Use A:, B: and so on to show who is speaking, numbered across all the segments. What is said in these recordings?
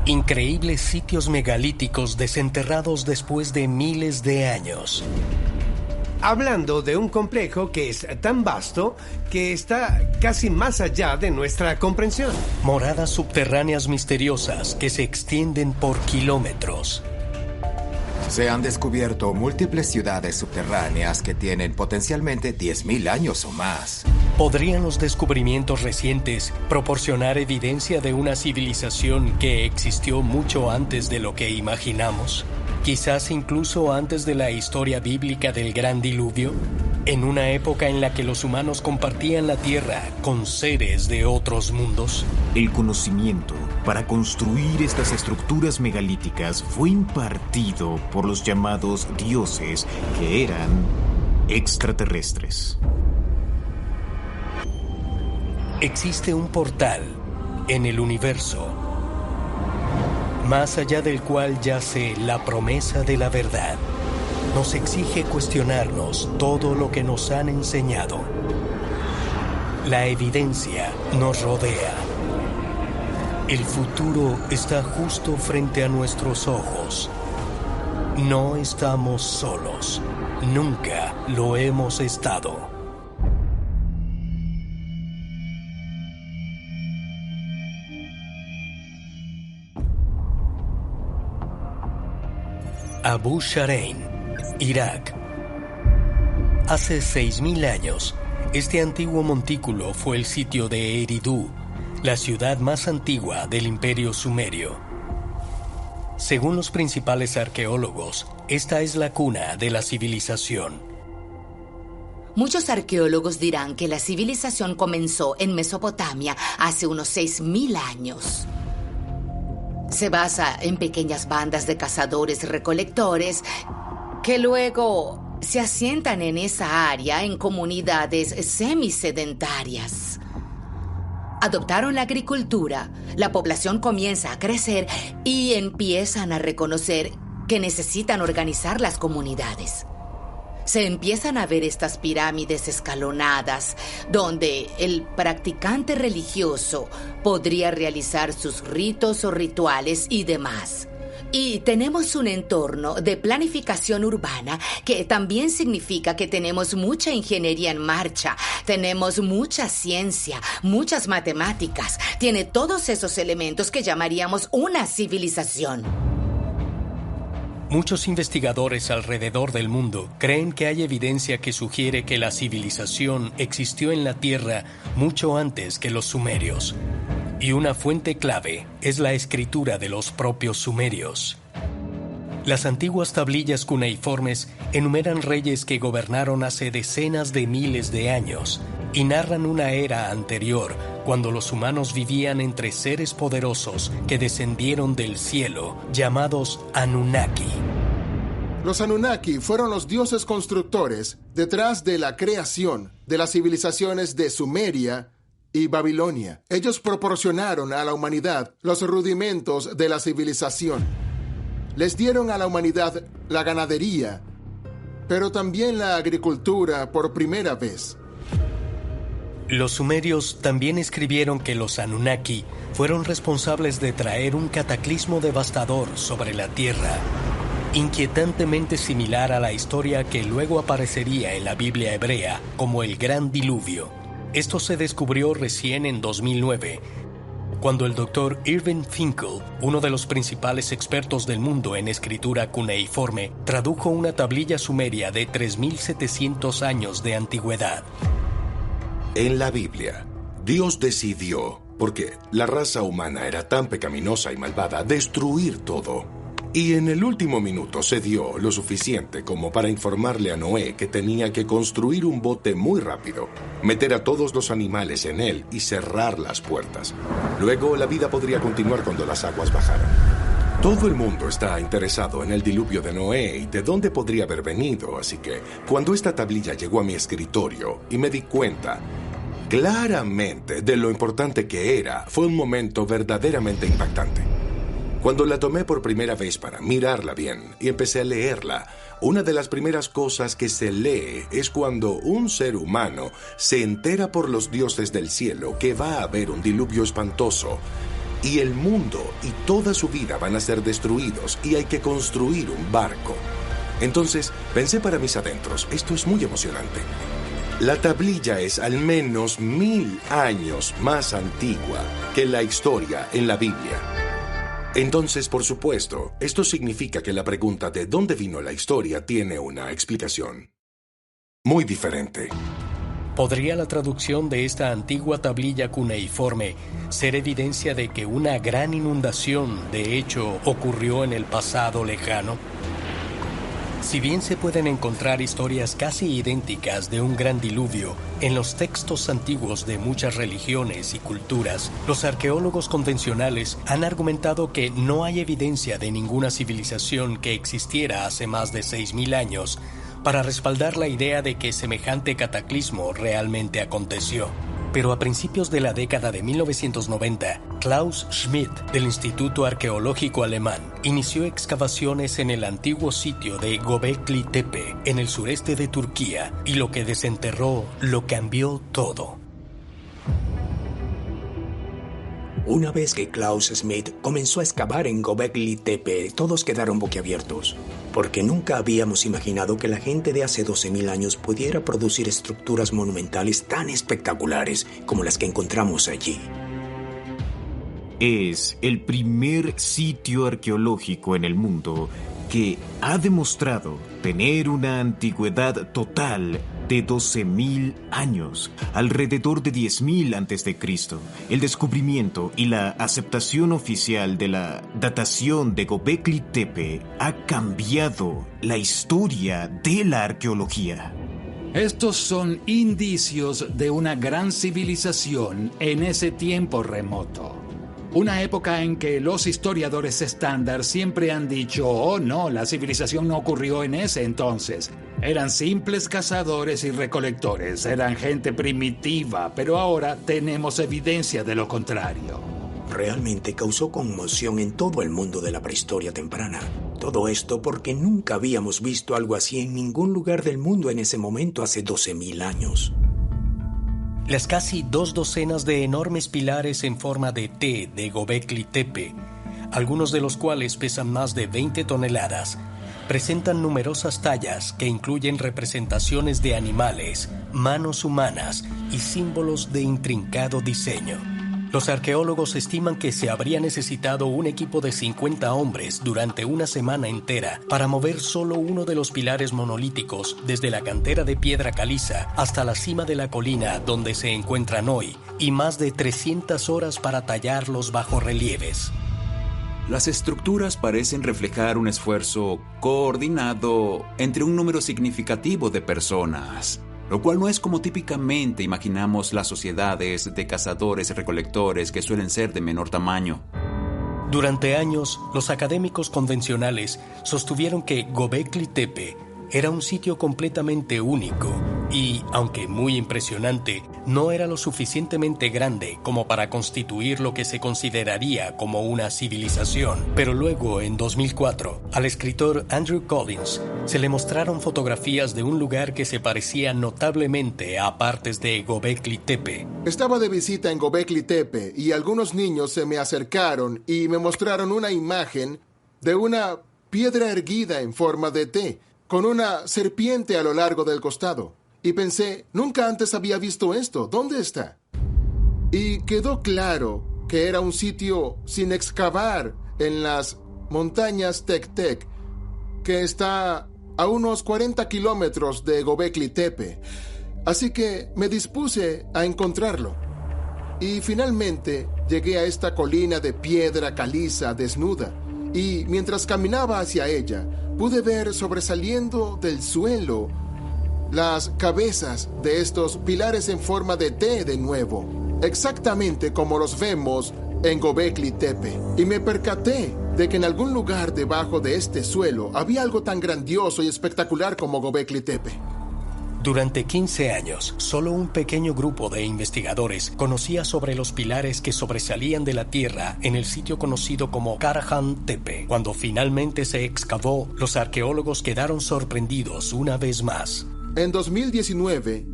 A: Increíbles sitios megalíticos desenterrados después de miles de años.
B: Hablando de un complejo que es tan vasto que está casi más allá de nuestra comprensión.
A: Moradas subterráneas misteriosas que se extienden por kilómetros.
C: Se han descubierto múltiples ciudades subterráneas que tienen potencialmente 10.000 años o más.
A: ¿Podrían los descubrimientos recientes proporcionar evidencia de una civilización que existió mucho antes de lo que imaginamos? Quizás incluso antes de la historia bíblica del Gran Diluvio, en una época en la que los humanos compartían la Tierra con seres de otros mundos.
D: El conocimiento para construir estas estructuras megalíticas fue impartido por los llamados dioses, que eran extraterrestres.
A: Existe un portal en el universo, más allá del cual yace la promesa de la verdad. Nos exige cuestionarnos todo lo que nos han enseñado. La evidencia nos rodea. El futuro está justo frente a nuestros ojos. No estamos solos. Nunca lo hemos estado. Abu Sharain, Irak. Hace 6.000 años, este antiguo montículo fue el sitio de Eridu, la ciudad más antigua del Imperio Sumerio. Según los principales arqueólogos, esta es la cuna de la civilización.
E: Muchos arqueólogos dirán que la civilización comenzó en Mesopotamia hace unos 6.000 años. Se basa en pequeñas bandas de cazadores-recolectores que luego se asientan en esa área en comunidades semisedentarias. Adoptaron la agricultura, la población comienza a crecer y empiezan a reconocer que necesitan organizar las comunidades. Se empiezan a ver estas pirámides escalonadas, donde el practicante religioso podría realizar sus ritos o rituales y demás. Y tenemos un entorno de planificación urbana que también significa que tenemos mucha ingeniería en marcha, tenemos mucha ciencia, muchas matemáticas. Tiene todos esos elementos que llamaríamos una civilización.
A: Muchos investigadores alrededor del mundo creen que hay evidencia que sugiere que la civilización existió en la Tierra mucho antes que los sumerios. Y una fuente clave es la escritura de los propios sumerios. Las antiguas tablillas cuneiformes enumeran reyes que gobernaron hace decenas de miles de años y narran una era anterior, cuando los humanos vivían entre seres poderosos que descendieron del cielo, llamados Anunnaki.
F: Los Anunnaki fueron los dioses constructores detrás de la creación de las civilizaciones de Sumeria y Babilonia. Ellos proporcionaron a la humanidad los rudimentos de la civilización. Les dieron a la humanidad la ganadería, pero también la agricultura por primera vez.
A: Los sumerios también escribieron que los Anunnaki fueron responsables de traer un cataclismo devastador sobre la Tierra, inquietantemente similar a la historia que luego aparecería en la Biblia hebrea como el Gran Diluvio. Esto se descubrió recién en 2009, cuando el Dr. Irving Finkel, uno de los principales expertos del mundo en escritura cuneiforme, tradujo una tablilla sumeria de 3.700 años de antigüedad.
G: En la Biblia, Dios decidió, porque la raza humana era tan pecaminosa y malvada, destruir todo. Y en el último minuto se dio lo suficiente como para informarle a Noé que tenía que construir un bote muy rápido, meter a todos los animales en él y cerrar las puertas. Luego la vida podría continuar cuando las aguas bajaran. Todo el mundo está interesado en el diluvio de Noé y de dónde podría haber venido, así que cuando esta tablilla llegó a mi escritorio y me di cuenta claramente de lo importante que era, fue un momento verdaderamente impactante. Cuando la tomé por primera vez para mirarla bien y empecé a leerla, una de las primeras cosas que se lee es cuando un ser humano se entera por los dioses del cielo que va a haber un diluvio espantoso y el mundo y toda su vida van a ser destruidos y hay que construir un barco. Entonces, pensé para mis adentros, esto es muy emocionante. La tablilla es al menos 1000 años más antigua que la historia en la Biblia. Entonces, por supuesto, esto significa que la pregunta de dónde vino la historia tiene una explicación muy diferente.
A: ¿Podría la traducción de esta antigua tablilla cuneiforme ser evidencia de que una gran inundación, de hecho, ocurrió en el pasado lejano? Si bien se pueden encontrar historias casi idénticas de un gran diluvio en los textos antiguos de muchas religiones y culturas, los arqueólogos convencionales han argumentado que no hay evidencia de ninguna civilización que existiera hace más de 6000 años para respaldar la idea de que semejante cataclismo realmente aconteció. Pero a principios de la década de 1990, Klaus Schmidt, del Instituto Arqueológico Alemán, inició excavaciones en el antiguo sitio de Göbekli Tepe, en el sureste de Turquía, y lo que desenterró lo cambió todo.
H: Una vez que Klaus Schmidt comenzó a excavar en Göbekli Tepe, todos quedaron boquiabiertos, porque nunca habíamos imaginado que la gente de hace 12.000 años pudiera producir estructuras monumentales tan espectaculares como las que encontramos allí.
D: Es el primer sitio arqueológico en el mundo que ha demostrado tener una antigüedad total de 12.000 años, alrededor de 10.000 a.C. El descubrimiento y la aceptación oficial de la datación de Göbekli Tepe ha cambiado la historia de la arqueología.
I: Estos son indicios de una gran civilización en ese tiempo remoto. Una época en que los historiadores estándar siempre han dicho, oh no, la civilización no ocurrió en ese entonces. Eran simples cazadores y recolectores, eran gente primitiva, pero ahora tenemos evidencia de lo contrario.
H: Realmente causó conmoción en todo el mundo de la prehistoria temprana. Todo esto porque nunca habíamos visto algo así en ningún lugar del mundo en ese momento hace 12.000 años.
A: Las casi 2 docenas de enormes pilares en forma de T de Göbekli Tepe, algunos de los cuales pesan más de 20 toneladas, presentan numerosas tallas que incluyen representaciones de animales, manos humanas y símbolos de intrincado diseño. Los arqueólogos estiman que se habría necesitado un equipo de 50 hombres durante una semana entera para mover solo uno de los pilares monolíticos desde la cantera de piedra caliza hasta la cima de la colina donde se encuentran hoy, y más de 300 horas para tallar los bajorrelieves.
J: Las estructuras parecen reflejar un esfuerzo coordinado entre un número significativo de personas, lo cual no es como típicamente imaginamos las sociedades de cazadores y recolectores que suelen ser de menor tamaño.
A: Durante años, los académicos convencionales sostuvieron que Göbekli Tepe era un sitio completamente único y, aunque muy impresionante, no era lo suficientemente grande como para constituir lo que se consideraría como una civilización. Pero luego, en 2004, al escritor Andrew Collins se le mostraron fotografías de un lugar que se parecía notablemente a partes de Göbekli Tepe.
F: Estaba de visita en Göbekli Tepe y algunos niños se me acercaron y me mostraron una imagen de una piedra erguida en forma de T, con una serpiente a lo largo del costado. Y pensé, nunca antes había visto esto. ¿Dónde está? Y quedó claro que era un sitio sin excavar en las montañas Tek-Tek, que está a unos 40 kilómetros de Göbekli Tepe. Así que me dispuse a encontrarlo. Y finalmente llegué a esta colina de piedra caliza desnuda. Y mientras caminaba hacia ella, pude ver sobresaliendo del suelo las cabezas de estos pilares en forma de T de nuevo, exactamente como los vemos en Göbekli Tepe. Y me percaté de que en algún lugar debajo de este suelo había algo tan grandioso y espectacular como Göbekli Tepe.
A: Durante 15 años, solo un pequeño grupo de investigadores conocía sobre los pilares que sobresalían de la tierra en el sitio conocido como Karahan Tepe. Cuando finalmente se excavó, los arqueólogos quedaron sorprendidos una vez más.
F: En 2019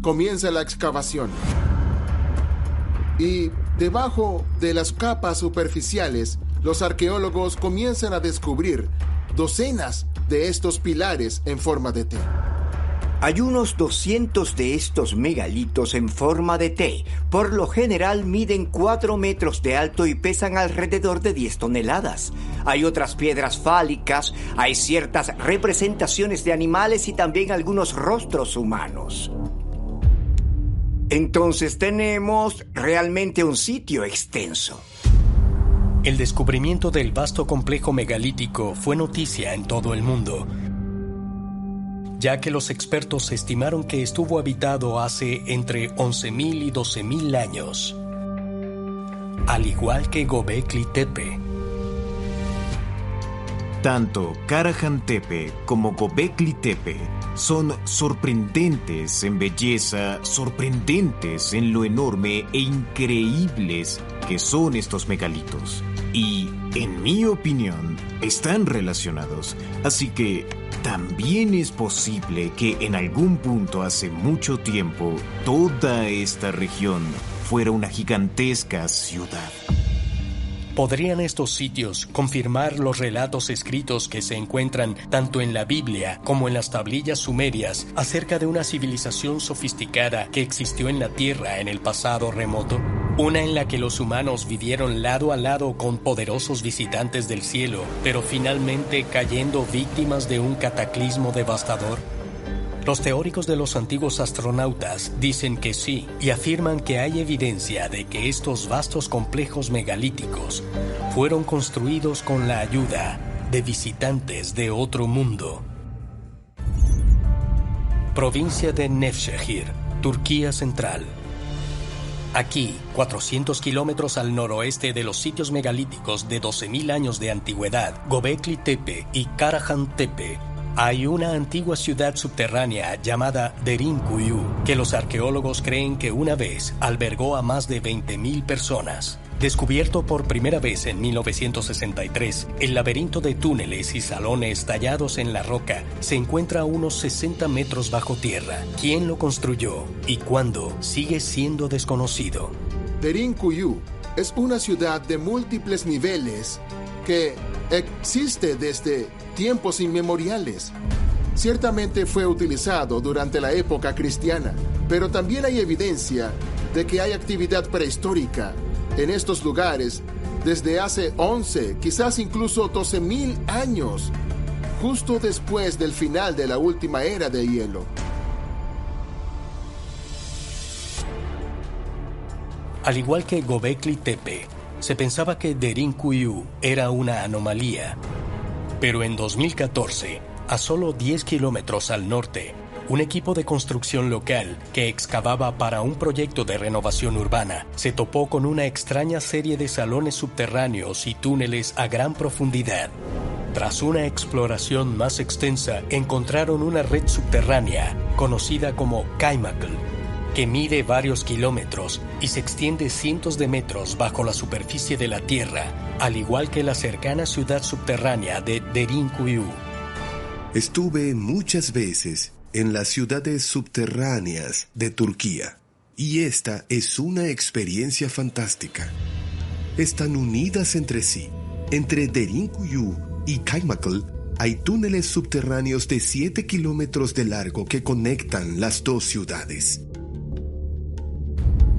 F: comienza la excavación. Y Debajo de las capas superficiales, los arqueólogos comienzan a descubrir docenas de estos pilares en forma de T.
K: Hay unos 200 de estos megalitos en forma de T. Por lo general miden 4 metros de alto y pesan alrededor de 10 toneladas. Hay otras piedras fálicas, hay ciertas representaciones de animales y también algunos rostros humanos. Entonces tenemos realmente un sitio extenso.
A: El descubrimiento del vasto complejo megalítico fue noticia en todo el mundo, ya que los expertos estimaron que estuvo habitado hace entre 11.000 y 12.000 años, al igual que Göbekli Tepe.
D: Tanto Karahan Tepe como Göbekli Tepe son sorprendentes en belleza, sorprendentes en lo enorme e increíbles que son estos megalitos. Y, en mi opinión, están relacionados. Así que también es posible que en algún punto hace mucho tiempo toda esta región fuera una gigantesca ciudad.
A: ¿Podrían estos sitios confirmar los relatos escritos que se encuentran tanto en la Biblia como en las tablillas sumerias acerca de una civilización sofisticada que existió en la Tierra en el pasado remoto? Una en la que los humanos vivieron lado a lado con poderosos visitantes del cielo, pero finalmente cayendo víctimas de un cataclismo devastador. Los teóricos de los antiguos astronautas dicen que sí, y afirman que hay evidencia de que estos vastos complejos megalíticos fueron construidos con la ayuda de visitantes de otro mundo. Provincia de Nevşehir, Turquía Central. Aquí, 400 kilómetros al noroeste de los sitios megalíticos de 12.000 años de antigüedad, Göbekli Tepe y Karahan Tepe, hay una antigua ciudad subterránea llamada Derinkuyu, que los arqueólogos creen que una vez albergó a más de 20.000 personas. Descubierto por primera vez en 1963, el laberinto de túneles y salones tallados en la roca se encuentra a unos 60 metros bajo tierra. ¿Quién lo construyó y cuándo? Sigue siendo desconocido.
F: Derinkuyu es una ciudad de múltiples niveles que existe desde tiempos inmemoriales. Ciertamente fue utilizado durante la época cristiana, pero también hay evidencia de que hay actividad prehistórica en estos lugares desde hace 11, quizás incluso 12.000 años, justo después del final de la última era de hielo.
A: Al igual que Göbekli Tepe, se pensaba que Derinkuyu era una anomalía. Pero en 2014, a solo 10 kilómetros al norte, un equipo de construcción local que excavaba para un proyecto de renovación urbana se topó con una extraña serie de salones subterráneos y túneles a gran profundidad. Tras una exploración más extensa, encontraron una red subterránea conocida como Kaymakl, que mide varios kilómetros y se extiende cientos de metros bajo la superficie de la Tierra, al igual que la cercana ciudad subterránea de Derinkuyu.
L: Estuve muchas veces en las ciudades subterráneas de Turquía, y esta es una experiencia fantástica. Están unidas entre sí. Entre Derinkuyu y Kaymakl hay túneles subterráneos de 7 kilómetros de largo que conectan las dos ciudades.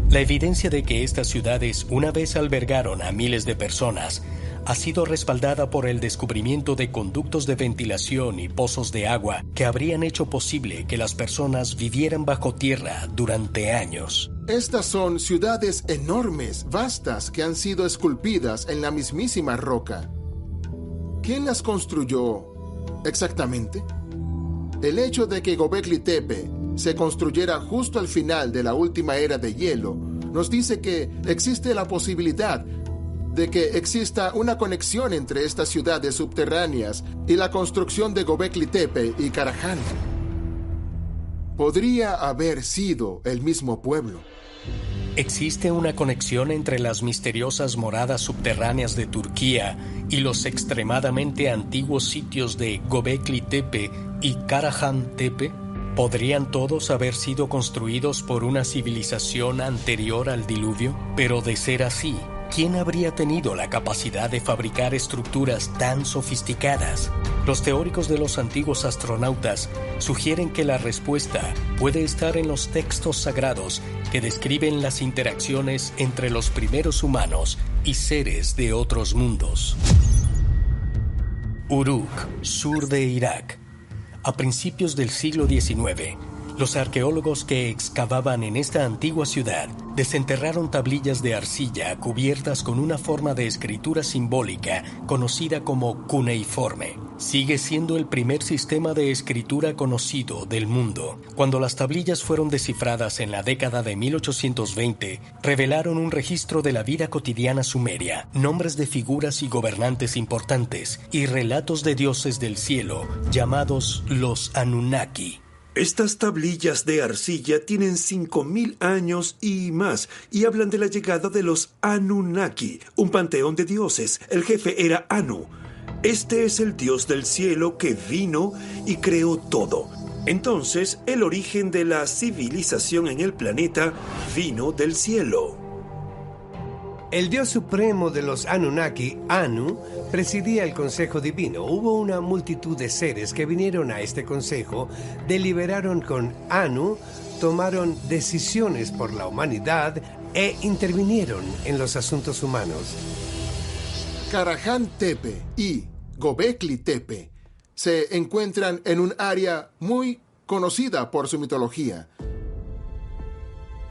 A: La evidencia de que estas ciudades una vez albergaron a miles de personas ha sido respaldada por el descubrimiento de conductos de ventilación y pozos de agua que habrían hecho posible que las personas vivieran bajo tierra durante años.
F: Estas son ciudades enormes, vastas, que han sido esculpidas en la mismísima roca. ¿Quién las construyó exactamente? El hecho de que Göbekli Tepe se construyera justo al final de la última era de hielo nos dice que existe la posibilidad de que exista una conexión entre estas ciudades subterráneas y la construcción de Göbekli Tepe y Karahan. Podría haber sido el mismo pueblo.
A: ¿Existe una conexión entre las misteriosas moradas subterráneas de Turquía y los extremadamente antiguos sitios de Göbekli Tepe y Karahan Tepe? ¿Podrían todos haber sido construidos por una civilización anterior al diluvio? Pero de ser así, ¿quién habría tenido la capacidad de fabricar estructuras tan sofisticadas? Los teóricos de los antiguos astronautas sugieren que la respuesta puede estar en los textos sagrados que describen las interacciones entre los primeros humanos y seres de otros mundos. Uruk, sur de Irak. A principios del siglo XIX, los arqueólogos que excavaban en esta antigua ciudad desenterraron tablillas de arcilla cubiertas con una forma de escritura simbólica conocida como cuneiforme. Sigue siendo el primer sistema de escritura conocido del mundo. Cuando las tablillas fueron descifradas en la década de 1820, revelaron un registro de la vida cotidiana sumeria, nombres de figuras y gobernantes importantes y relatos de dioses del cielo llamados los Anunnaki.
M: Estas tablillas de arcilla tienen 5000 años y más, y hablan de la llegada de los Anunnaki, un panteón de dioses. El jefe era Anu. Este es el dios del cielo que vino y creó todo. Entonces, el origen de la civilización en el planeta vino del cielo.
B: El dios supremo de los Anunnaki, Anu, presidía el consejo divino. Hubo una multitud de seres que vinieron a este consejo, deliberaron con Anu, tomaron decisiones por la humanidad e intervinieron en los asuntos humanos.
F: Karahan Tepe y Göbekli Tepe se encuentran en un área muy conocida por su mitología,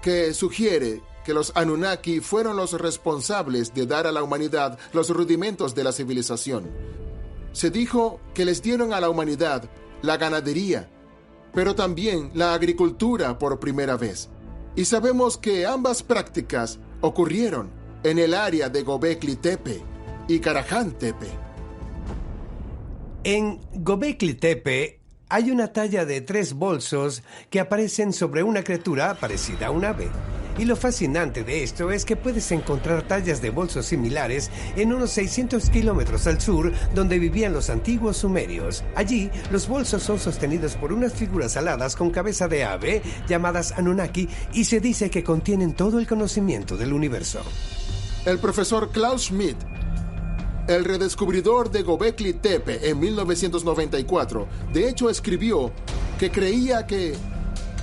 F: que sugiere que los Anunnaki fueron los responsables de dar a la humanidad los rudimentos de la civilización. Se dijo que les dieron a la humanidad la ganadería, pero también la agricultura por primera vez. Y sabemos que ambas prácticas ocurrieron en el área de Göbekli Tepe y Karahan Tepe.
B: En Göbekli Tepe hay una talla de 3 bolsos que aparecen sobre una criatura parecida a un ave. Y lo fascinante de esto es que puedes encontrar tallas de bolsos similares en unos 600 kilómetros al sur, donde vivían los antiguos sumerios. Allí, los bolsos son sostenidos por unas figuras aladas con cabeza de ave, llamadas Anunnaki, y se dice que contienen todo el conocimiento del universo.
F: El profesor Klaus Schmidt, el redescubridor de Göbekli Tepe en 1994, de hecho escribió que creía que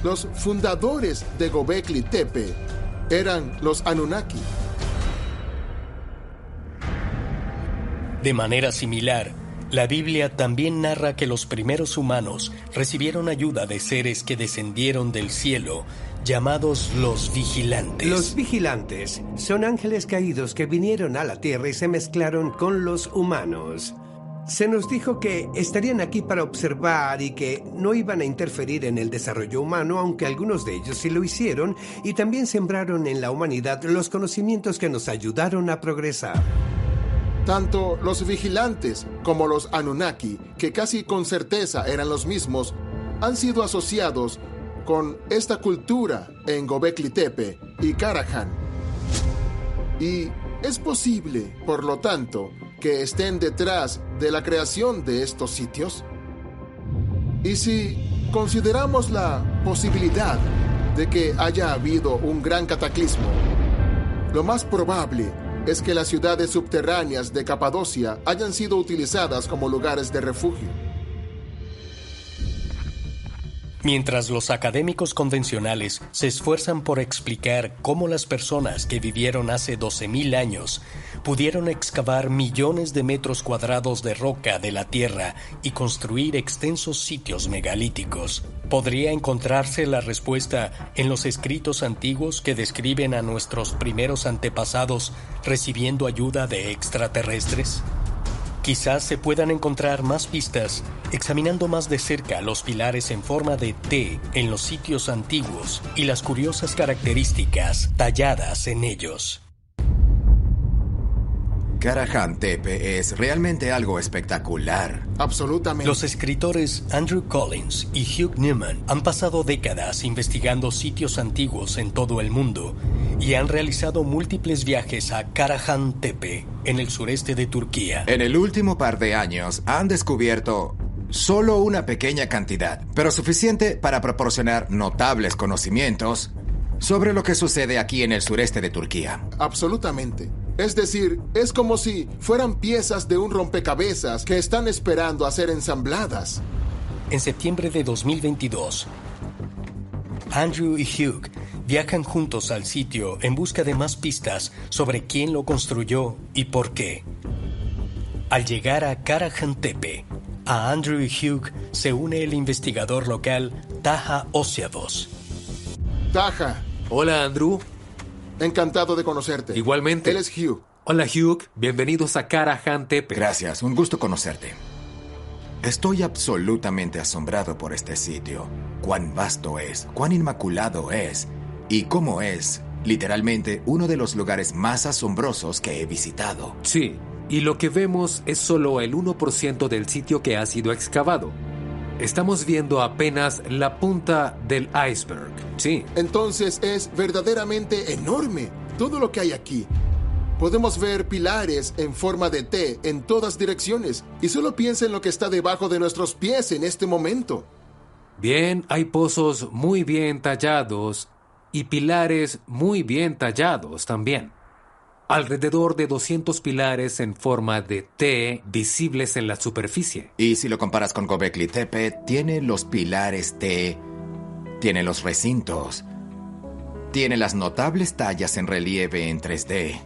F: los fundadores de Göbekli Tepe eran los Anunnaki.
A: De manera similar, la Biblia también narra que los primeros humanos recibieron ayuda de seres que descendieron del cielo, llamados los vigilantes.
B: Los vigilantes son ángeles caídos que vinieron a la tierra y se mezclaron con los humanos. Se nos dijo que estarían aquí para observar y que no iban a interferir en el desarrollo humano, aunque algunos de ellos sí lo hicieron, y también sembraron en la humanidad los conocimientos que nos ayudaron a progresar.
F: Tanto los vigilantes como los Anunnaki, que casi con certeza eran los mismos, han sido asociados con esta cultura en Göbekli Tepe y Karahan. Y es posible, por lo tanto, que estén detrás de la creación de estos sitios. Y si consideramos la posibilidad de que haya habido un gran cataclismo, lo más probable es que las ciudades subterráneas de Capadocia hayan sido utilizadas como lugares de refugio.
A: Mientras los académicos convencionales se esfuerzan por explicar cómo las personas que vivieron hace 12.000 años pudieron excavar millones de metros cuadrados de roca de la Tierra y construir extensos sitios megalíticos, ¿podría encontrarse la respuesta en los escritos antiguos que describen a nuestros primeros antepasados recibiendo ayuda de extraterrestres? Quizás se puedan encontrar más pistas examinando más de cerca los pilares en forma de T en los sitios antiguos y las curiosas características talladas en ellos.
C: Karahan Tepe es realmente algo espectacular.
F: Absolutamente.
A: Los escritores Andrew Collins y Hugh Newman han pasado décadas investigando sitios antiguos en todo el mundo y han realizado múltiples viajes a Karahan Tepe, en el sureste de Turquía.
C: En el último par de años han descubierto Solo una pequeña cantidad, pero suficiente para proporcionar notables conocimientos sobre lo que sucede aquí en el sureste de Turquía.
F: Absolutamente. Es decir, es como si fueran piezas de un rompecabezas que están esperando a ser ensambladas.
A: En septiembre de 2022, Andrew y Hugh viajan juntos al sitio en busca de más pistas sobre quién lo construyó y por qué. Al llegar a Karahan Tepe, a Andrew y Hugh se une el investigador local Taha Osiados.
F: Taha.
N: Hola, Andrew.
F: Encantado de conocerte.
N: Igualmente.
F: Él es Hugh.
N: Hola, Hugh. Bienvenidos a Karahan Tepe.
C: Gracias, un gusto conocerte. Estoy absolutamente asombrado por este sitio. Cuán vasto es, cuán inmaculado es, y cómo es, literalmente, uno de los lugares más asombrosos que he visitado.
N: Sí, y lo que vemos es solo el 1% del sitio que ha sido excavado. Estamos viendo apenas la punta del iceberg, sí.
F: Entonces es verdaderamente enorme todo lo que hay aquí. Podemos ver pilares en forma de T en todas direcciones, y solo piensa en lo que está debajo de nuestros pies en este momento.
N: Bien, hay pozos muy bien tallados y pilares muy bien tallados también. Alrededor de 200 pilares en forma de T visibles en la superficie.
C: Y si lo comparas con Göbekli Tepe, tiene los pilares T, tiene los recintos, tiene las notables tallas en relieve en 3D,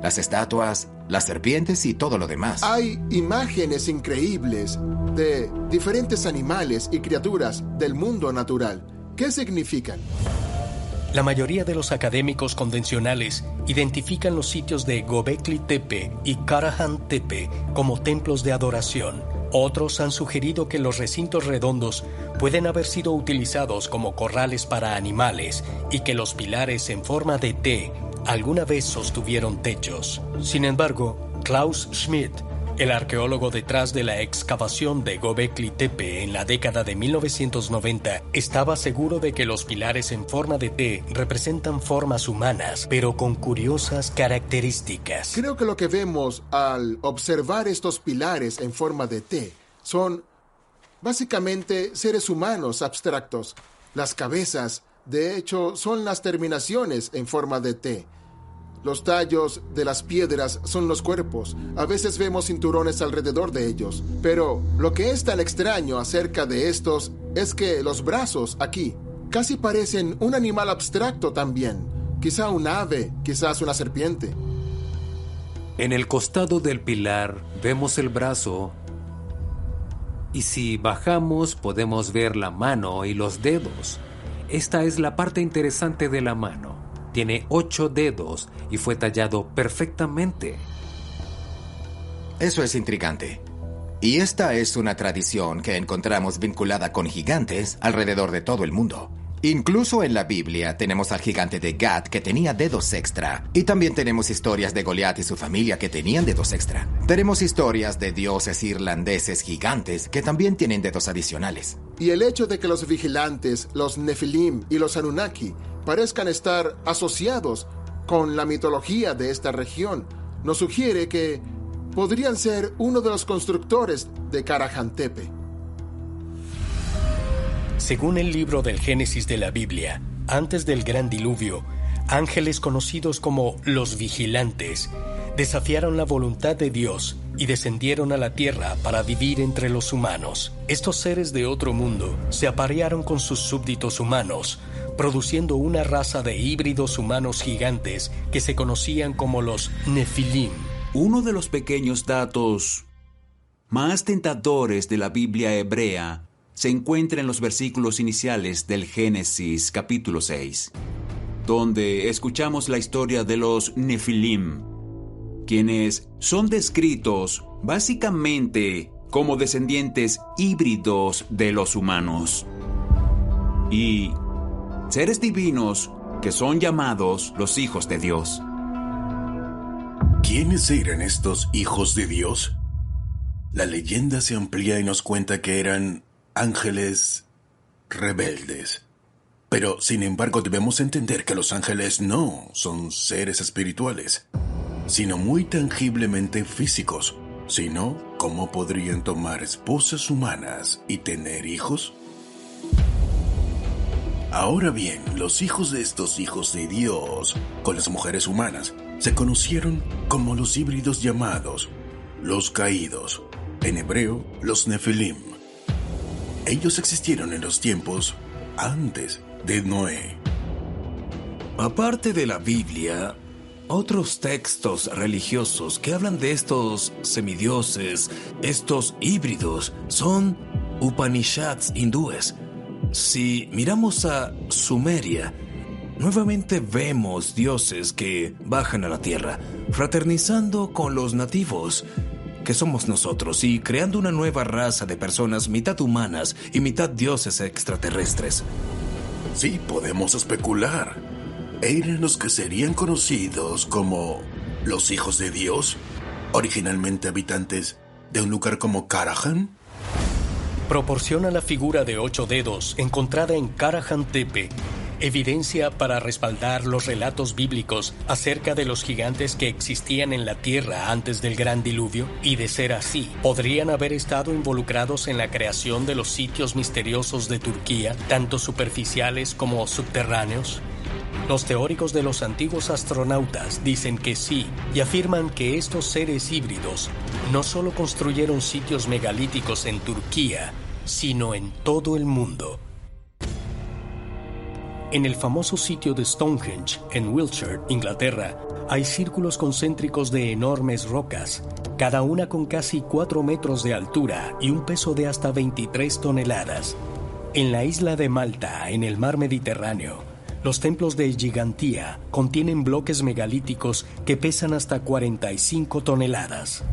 C: las estatuas, las serpientes y todo lo demás.
F: Hay imágenes increíbles de diferentes animales y criaturas del mundo natural. ¿Qué significan?
A: La mayoría de los académicos convencionales identifican los sitios de Göbekli Tepe y Karahan Tepe como templos de adoración. Otros han sugerido que los recintos redondos pueden haber sido utilizados como corrales para animales y que los pilares en forma de T alguna vez sostuvieron techos. Sin embargo, Klaus Schmidt, el arqueólogo detrás de la excavación de Göbekli Tepe en la década de 1990, estaba seguro de que los pilares en forma de T representan formas humanas, pero con curiosas características.
F: Creo que lo que vemos al observar estos pilares en forma de T son básicamente seres humanos abstractos. Las cabezas, de hecho, son las terminaciones en forma de T. Los tallos de las piedras son los cuerpos. A veces vemos cinturones alrededor de ellos. Pero lo que es tan extraño acerca de estos es que los brazos aquí casi parecen un animal abstracto también. Quizá un ave, quizás una serpiente.
N: En el costado del pilar vemos el brazo. Y si bajamos podemos ver la mano y los dedos. Esta es la parte interesante de la mano. Tiene 8 dedos y fue tallado perfectamente.
C: Eso es intrigante. Y esta es una tradición que encontramos vinculada con gigantes alrededor de todo el mundo. Incluso en la Biblia tenemos al gigante de Gat que tenía dedos extra. Y también tenemos historias de Goliat y su familia que tenían dedos extra. Tenemos historias de dioses irlandeses gigantes que también tienen dedos adicionales.
F: Y el hecho de que los vigilantes, los Nefilim y los Anunnaki parezcan estar asociados con la mitología de esta región nos sugiere que podrían ser uno de los constructores de Karahan Tepe.
A: Según el libro del Génesis de la Biblia, antes del gran diluvio, ángeles conocidos como los vigilantes desafiaron la voluntad de Dios y descendieron a la tierra para vivir entre los humanos. Estos seres de otro mundo se aparearon con sus súbditos humanos, produciendo una raza de híbridos humanos gigantes que se conocían como los Nefilim.
J: Uno de los pequeños datos más tentadores de la Biblia hebrea se encuentra en los versículos iniciales del Génesis capítulo 6, donde escuchamos la historia de los Nefilim, quienes son descritos básicamente como descendientes híbridos de los humanos y seres divinos que son llamados los hijos de Dios.
L: ¿Quiénes eran estos hijos de Dios? La leyenda se amplía y nos cuenta que eran ángeles rebeldes. Pero, sin embargo, debemos entender que los ángeles no son seres espirituales, sino muy tangiblemente físicos.
G: Si no, ¿cómo podrían tomar esposas humanas y tener hijos? Ahora bien, los hijos de estos hijos de Dios con las mujeres humanas se conocieron como los híbridos llamados los caídos, en hebreo los Nefilim. Ellos existieron en los tiempos antes de Noé.
O: Aparte de la Biblia, otros textos religiosos que hablan de estos semidioses, estos híbridos, son Upanishads hindúes. Si miramos a Sumeria, nuevamente vemos dioses que bajan a la tierra, fraternizando con los nativos, que somos nosotros, y creando una nueva raza de personas mitad humanas y mitad dioses extraterrestres.
G: Sí, podemos especular. ¿Eran los que serían conocidos como los hijos de Dios, originalmente habitantes de un lugar como Karajan?
A: Proporciona la figura de 8 dedos encontrada en Karajan Tepe evidencia para respaldar los relatos bíblicos acerca de los gigantes que existían en la tierra antes del gran diluvio, y de ser así, podrían haber estado involucrados en la creación de los sitios misteriosos de Turquía, tanto superficiales como subterráneos. Los teóricos de los antiguos astronautas dicen que sí, y afirman que estos seres híbridos no solo construyeron sitios megalíticos en Turquía, sino en todo el mundo. En el famoso sitio de Stonehenge, en Wiltshire, Inglaterra, hay círculos concéntricos de enormes rocas, cada una con casi 4 metros de altura y un peso de hasta 23 toneladas. En la isla de Malta, en el mar Mediterráneo, los templos de Gigantía contienen bloques megalíticos que pesan hasta 45 toneladas.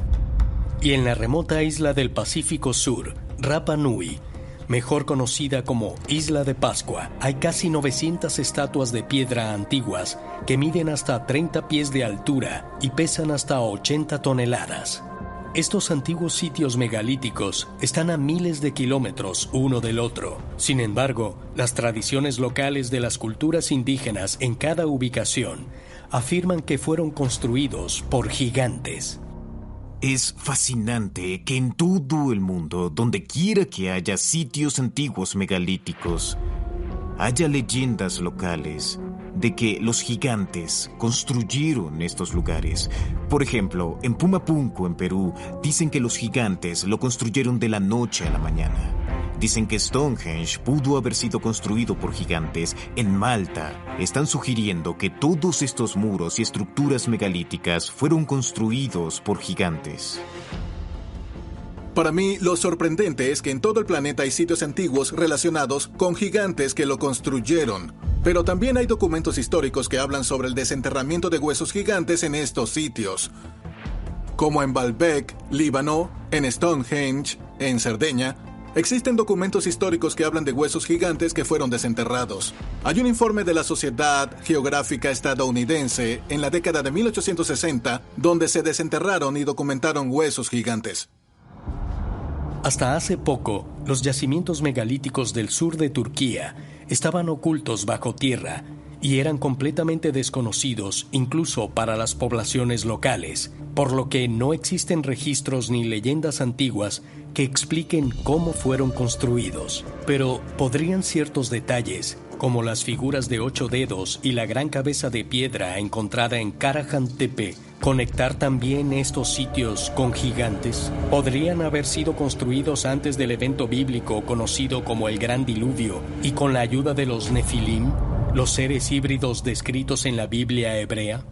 A: Y en la remota isla del Pacífico Sur, Rapa Nui, mejor conocida como Isla de Pascua, hay casi 900 estatuas de piedra antiguas que miden hasta 30 pies de altura y pesan hasta 80 toneladas. Estos antiguos sitios megalíticos están a miles de kilómetros uno del otro. Sin embargo, las tradiciones locales de las culturas indígenas en cada ubicación afirman que fueron construidos por gigantes.
D: Es fascinante que en todo el mundo, donde quiera que haya sitios antiguos megalíticos, haya leyendas locales de que los gigantes construyeron estos lugares. Por ejemplo, en Pumapunku, en Perú, dicen que los gigantes lo construyeron de la noche a la mañana. Dicen que Stonehenge pudo haber sido construido por gigantes. En Malta están sugiriendo que todos estos muros y estructuras megalíticas fueron construidos por gigantes.
P: Para mí, lo sorprendente es que en todo el planeta hay sitios antiguos relacionados con gigantes que lo construyeron. Pero también hay documentos históricos que hablan sobre el desenterramiento de huesos gigantes en estos sitios. Como en Baalbek, Líbano, en Stonehenge, en Cerdeña, existen documentos históricos que hablan de huesos gigantes que fueron desenterrados. Hay un informe de la Sociedad Geográfica Estadounidense en la década de 1860 donde se desenterraron y documentaron huesos gigantes.
A: Hasta hace poco, los yacimientos megalíticos del sur de Turquía estaban ocultos bajo tierra y eran completamente desconocidos incluso para las poblaciones locales, por lo que no existen registros ni leyendas antiguas que expliquen cómo fueron construidos. Pero podrían ciertos detalles, como las figuras de 8 dedos y la gran cabeza de piedra encontrada en Karajan Tepe, conectar también estos sitios con gigantes. ¿Podrían haber sido construidos antes del evento bíblico conocido como el Gran Diluvio y con la ayuda de los Nefilim, los seres híbridos descritos en la Biblia hebrea?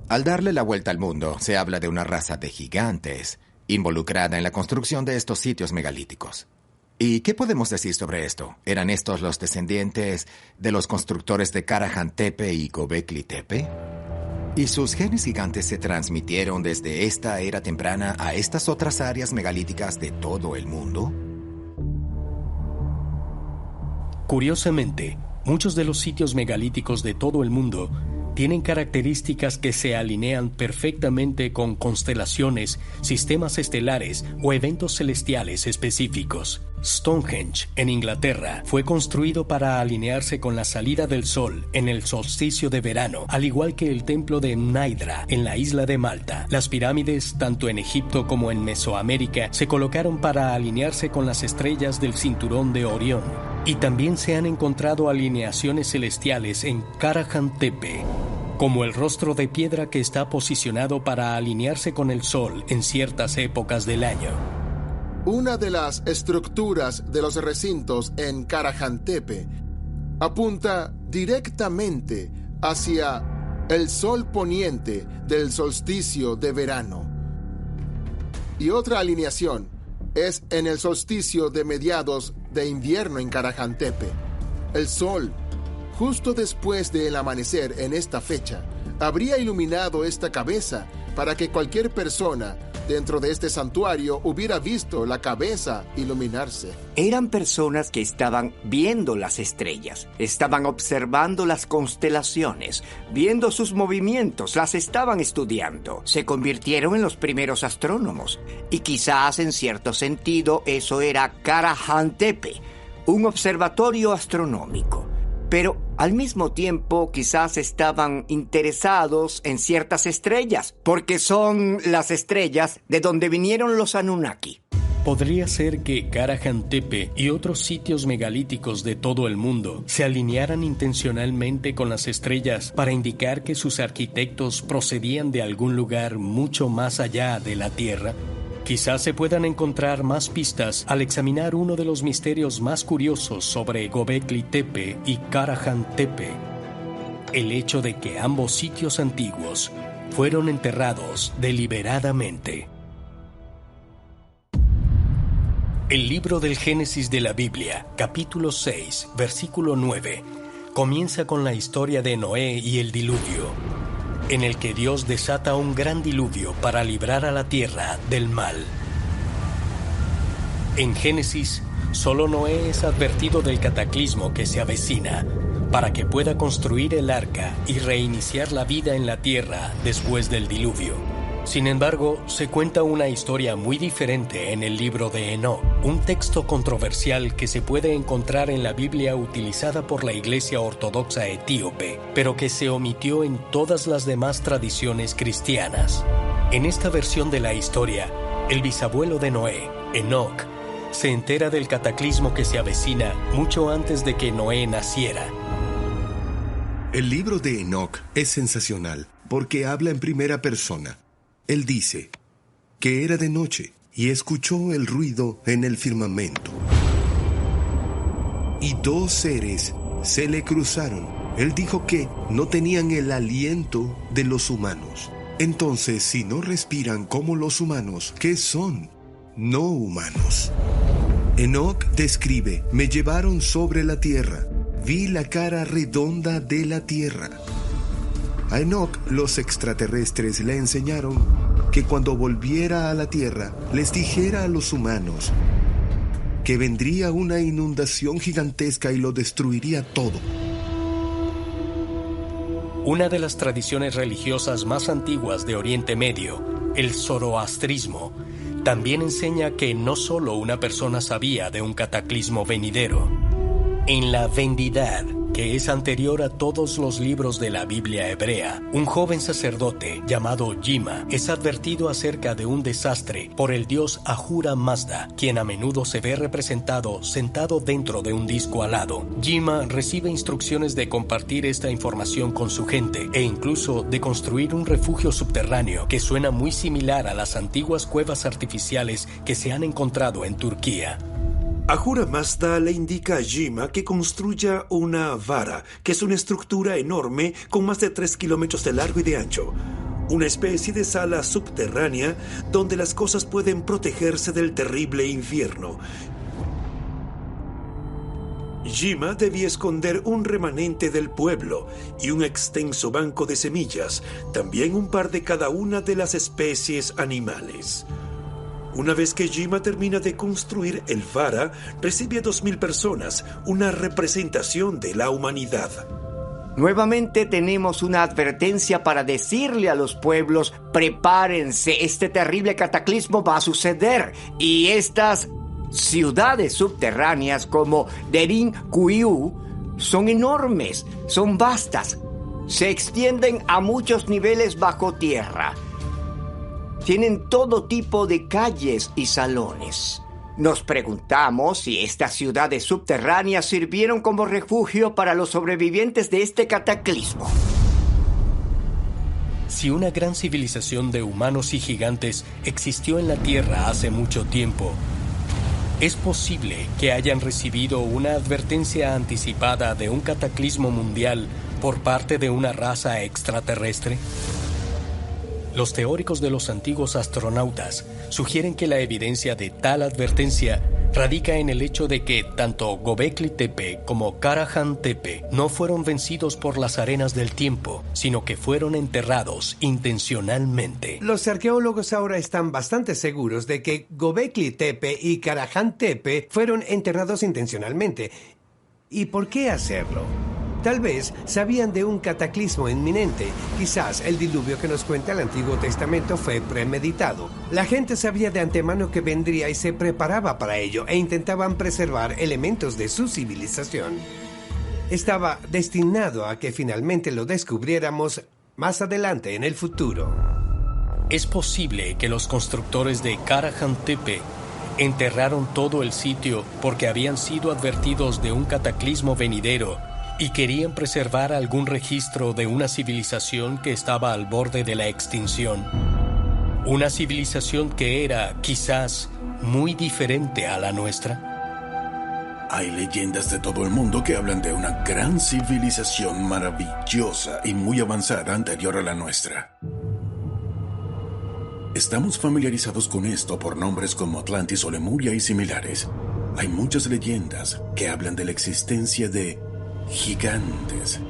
C: Al darle la vuelta al mundo, se habla de una raza de gigantes involucrada en la construcción de estos sitios megalíticos. ¿Y qué podemos decir sobre esto? ¿Eran estos los descendientes de los constructores de Karajan Tepe y Göbekli Tepe? ¿Y sus genes gigantes se transmitieron desde esta era temprana a estas otras áreas megalíticas de todo el mundo?
A: Curiosamente, muchos de los sitios megalíticos de todo el mundo tienen características que se alinean perfectamente con constelaciones, sistemas estelares o eventos celestiales específicos. Stonehenge, en Inglaterra, fue construido para alinearse con la salida del sol en el solsticio de verano, al igual que el templo de Mnaidra en la isla de Malta. Las pirámides, tanto en Egipto como en Mesoamérica, se colocaron para alinearse con las estrellas del cinturón de Orión. Y también se han encontrado alineaciones celestiales en Karahan Tepe, como el rostro de piedra que está posicionado para alinearse con el sol en ciertas épocas del año.
F: Una de las estructuras de los recintos en Karahan Tepe apunta directamente hacia el sol poniente del solsticio de verano. Y otra alineación es en el solsticio de mediados de invierno en Karahan Tepe. El sol, justo después del amanecer en esta fecha, habría iluminado esta cabeza para que cualquier persona dentro de este santuario hubiera visto la cabeza iluminarse.
K: Eran personas que estaban viendo las estrellas, estaban observando las constelaciones, viendo sus movimientos, las estaban estudiando. Se convirtieron en los primeros astrónomos. Y quizás en cierto sentido eso era Karahan Tepe, un observatorio astronómico. Pero al mismo tiempo quizás estaban interesados en ciertas estrellas, porque son las estrellas de donde vinieron los Anunnaki.
A: Podría ser que Karahan Tepe y otros sitios megalíticos de todo el mundo se alinearan intencionalmente con las estrellas para indicar que sus arquitectos procedían de algún lugar mucho más allá de la Tierra. Quizás se puedan encontrar más pistas al examinar uno de los misterios más curiosos sobre Göbekli Tepe y Karahan Tepe: el hecho de que ambos sitios antiguos fueron enterrados deliberadamente. El libro del Génesis de la Biblia, capítulo 6, versículo 9, comienza con la historia de Noé y el diluvio, en el que Dios desata un gran diluvio para librar a la tierra del mal. En Génesis, solo Noé es advertido del cataclismo que se avecina, para que pueda construir el arca y reiniciar la vida en la tierra después del diluvio. Sin embargo, se cuenta una historia muy diferente en el libro de Enoc, un texto controversial que se puede encontrar en la Biblia utilizada por la Iglesia Ortodoxa etíope, pero que se omitió en todas las demás tradiciones cristianas. En esta versión de la historia, el bisabuelo de Noé, Enoc, se entera del cataclismo que se avecina mucho antes de que Noé naciera.
L: El libro de Enoc es sensacional porque habla en primera persona. Él dice que era de noche y escuchó el ruido en el firmamento. Y dos seres se le cruzaron. Él dijo que no tenían el aliento de los humanos. Entonces, si no respiran como los humanos, ¿qué son? No humanos. Enoc describe: me llevaron sobre la tierra, vi la cara redonda de la tierra. A Enoc los extraterrestres le enseñaron que cuando volviera a la tierra les dijera a los humanos que vendría una inundación gigantesca y lo destruiría todo.
A: Una de las tradiciones religiosas más antiguas de Oriente Medio, el zoroastrismo, también enseña que no solo una persona sabía de un cataclismo venidero. En la Vendidad, que es anterior a todos los libros de la Biblia hebrea, un joven sacerdote llamado Yima es advertido acerca de un desastre por el dios Ahura Mazda, quien a menudo se ve representado sentado dentro de un disco alado. Yima recibe instrucciones de compartir esta información con su gente e incluso de construir un refugio subterráneo que suena muy similar a las antiguas cuevas artificiales que se han encontrado en Turquía.
M: Ahura Mazda le indica a Yima que construya una vara, que es una estructura enorme con más de 3 kilómetros de largo y de ancho. Una especie de sala subterránea donde las cosas pueden protegerse del terrible infierno. Yima debía esconder un remanente del pueblo y un extenso banco de semillas, también un par de cada una de las especies animales. Una vez que Yima termina de construir el vara, recibe a 2,000 personas, una representación de la humanidad.
K: Nuevamente tenemos una advertencia para decirle a los pueblos: prepárense, este terrible cataclismo va a suceder. Y estas ciudades subterráneas como Derin Kuiu son enormes, son vastas, se extienden a muchos niveles bajo tierra. Tienen todo tipo de calles y salones. Nos preguntamos si estas ciudades subterráneas sirvieron como refugio para los sobrevivientes de este cataclismo.
A: Si una gran civilización de humanos y gigantes existió en la Tierra hace mucho tiempo, ¿es posible que hayan recibido una advertencia anticipada de un cataclismo mundial por parte de una raza extraterrestre? Los teóricos de los antiguos astronautas sugieren que la evidencia de tal advertencia radica en el hecho de que tanto Göbekli Tepe como Karahan Tepe no fueron vencidos por las arenas del tiempo, sino que fueron enterrados intencionalmente.
B: Los arqueólogos ahora están bastante seguros de que Göbekli Tepe y Karahan Tepe fueron enterrados intencionalmente. ¿Y por qué hacerlo? Tal vez sabían de un cataclismo inminente. Quizás el diluvio que nos cuenta el Antiguo Testamento fue premeditado. La gente sabía de antemano que vendría y se preparaba para ello e intentaban preservar elementos de su civilización. Estaba destinado a que finalmente lo descubriéramos más adelante en el futuro.
A: Es posible que los constructores de Karahan Tepe enterraron todo el sitio porque habían sido advertidos de un cataclismo venidero y querían preservar algún registro de una civilización que estaba al borde de la extinción. Una civilización que era, quizás, muy diferente a la nuestra.
Q: Hay leyendas de todo el mundo que hablan de una gran civilización maravillosa y muy avanzada anterior a la nuestra. Estamos familiarizados con esto por nombres como Atlantis o Lemuria y similares. Hay muchas leyendas que hablan de la existencia de gigantes.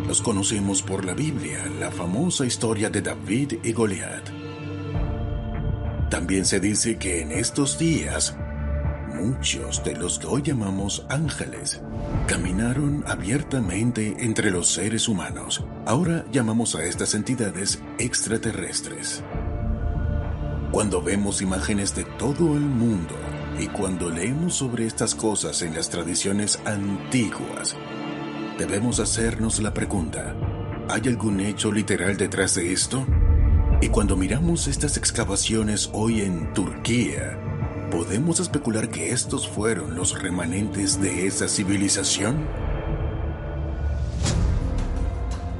Q: Los conocemos por la Biblia, la famosa historia de David y Goliat. También se dice que en estos días, muchos de los que hoy llamamos ángeles caminaron abiertamente entre los seres humanos. Ahora llamamos a estas entidades extraterrestres. Cuando vemos imágenes de todo el mundo y cuando leemos sobre estas cosas en las tradiciones antiguas, debemos hacernos la pregunta: ¿hay algún hecho literal detrás de esto? Y cuando miramos estas excavaciones hoy en Turquía, ¿podemos especular que estos fueron los remanentes de esa civilización?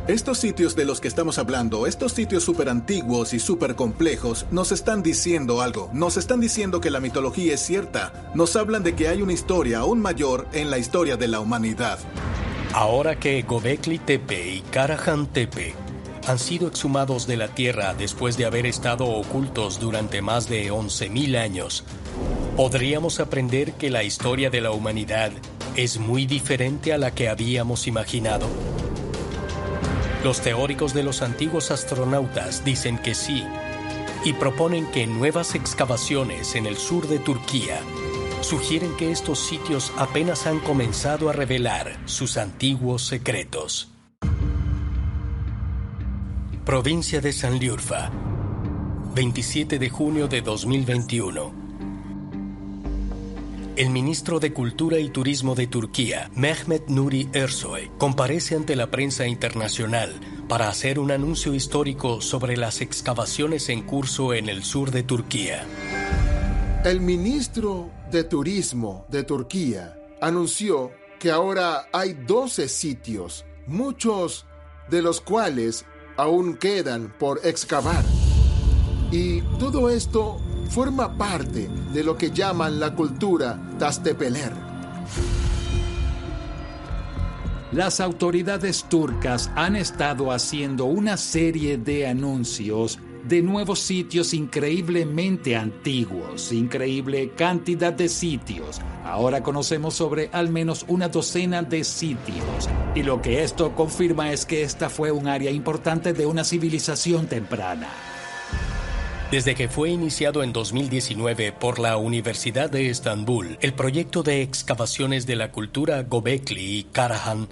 P: Estos sitios de los que estamos hablando, estos sitios súper antiguos y súper complejos, nos están diciendo algo. Nos están diciendo que la mitología es cierta. Nos hablan de que hay una historia aún mayor en la historia de la humanidad.
A: Ahora que Göbekli Tepe y Karahan Tepe han sido exhumados de la tierra después de haber estado ocultos durante más de 11.000 años, podríamos aprender que la historia de la humanidad es muy diferente a la que habíamos imaginado. Los teóricos de los antiguos astronautas dicen que sí, y proponen que nuevas excavaciones en el sur de Turquía sugieren que estos sitios apenas han comenzado a revelar sus antiguos secretos. Provincia de Sanliurfa, 27 de junio de 2021. El ministro de Cultura y Turismo de Turquía, Mehmet Nuri Ersoy, comparece ante la prensa internacional para hacer un anuncio histórico sobre las excavaciones en curso en el sur de Turquía.
F: El ministro de Turismo de Turquía anunció que ahora hay 12 sitios, muchos de los cuales aún quedan por excavar. Y todo esto forma parte de lo que llaman la cultura Tastepeler.
I: Las autoridades turcas han estado haciendo una serie de anuncios de nuevos sitios increíblemente antiguos, increíble cantidad de sitios. Ahora conocemos sobre al menos una docena de sitios. Y lo que esto confirma es que esta fue un área importante de una civilización temprana.
A: Desde que fue iniciado en 2019 por la Universidad de Estambul, el proyecto de excavaciones de la cultura Göbekli y Karahan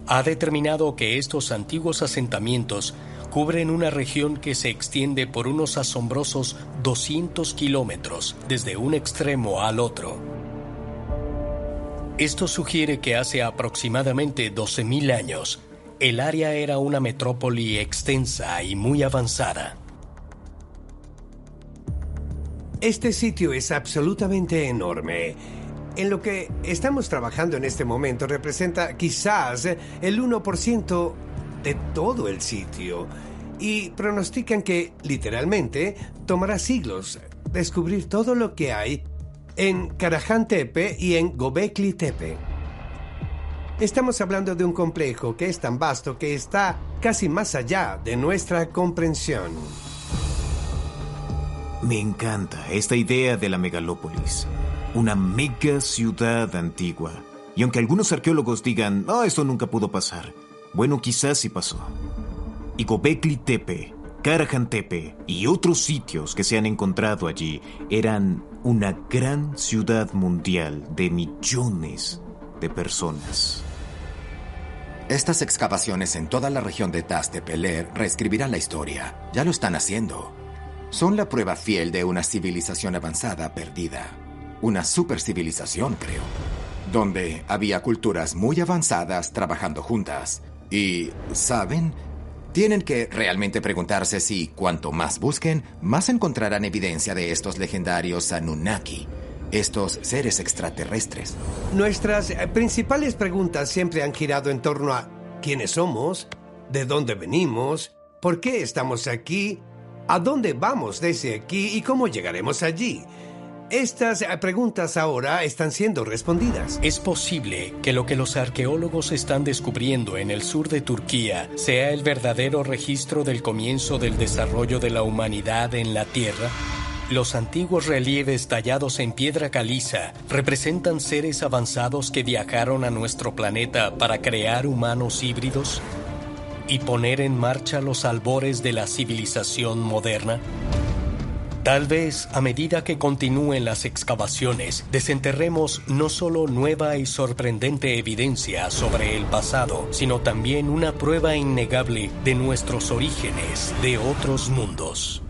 A: ha determinado que estos antiguos asentamientos cubren una región que se extiende por unos asombrosos 200 kilómetros desde un extremo al otro. Esto sugiere que hace aproximadamente 12.000 años, el área era una metrópoli extensa y muy avanzada.
B: Este sitio es absolutamente enorme. En lo que estamos trabajando en este momento representa quizás el 1% de todo el sitio. Y pronostican que, literalmente, tomará siglos descubrir todo lo que hay en Karahan Tepe y en Göbekli Tepe. Estamos hablando de un complejo que es tan vasto que está casi más allá de nuestra comprensión.
D: Me encanta esta idea de la megalópolis. Una mega ciudad antigua. Y aunque algunos arqueólogos digan, esto nunca pudo pasar. Bueno, quizás sí pasó. Y Göbekli Tepe, Karahan Tepe y otros sitios que se han encontrado allí eran una gran ciudad mundial de millones de personas.
C: Estas excavaciones en toda la región de Taz-Tepeler reescribirán la historia. Ya lo están haciendo. Son la prueba fiel de una civilización avanzada perdida. Una supercivilización, creo. Donde había culturas muy avanzadas trabajando juntas. Y, ¿saben? Tienen que realmente preguntarse si, cuanto más busquen, más encontrarán evidencia de estos legendarios Anunnaki, estos seres extraterrestres.
B: Nuestras principales preguntas siempre han girado en torno a quiénes somos, de dónde venimos, por qué estamos aquí, a dónde vamos desde aquí y cómo llegaremos allí. Estas preguntas ahora están siendo respondidas.
A: Es posible que lo que los arqueólogos están descubriendo en el sur de Turquía sea el verdadero registro del comienzo del desarrollo de la humanidad en la Tierra. Los antiguos relieves tallados en piedra caliza representan seres avanzados que viajaron a nuestro planeta para crear humanos híbridos y poner en marcha los albores de la civilización moderna. Tal vez, a medida que continúen las excavaciones, desenterremos no solo nueva y sorprendente evidencia sobre el pasado, sino también una prueba innegable de nuestros orígenes de otros mundos.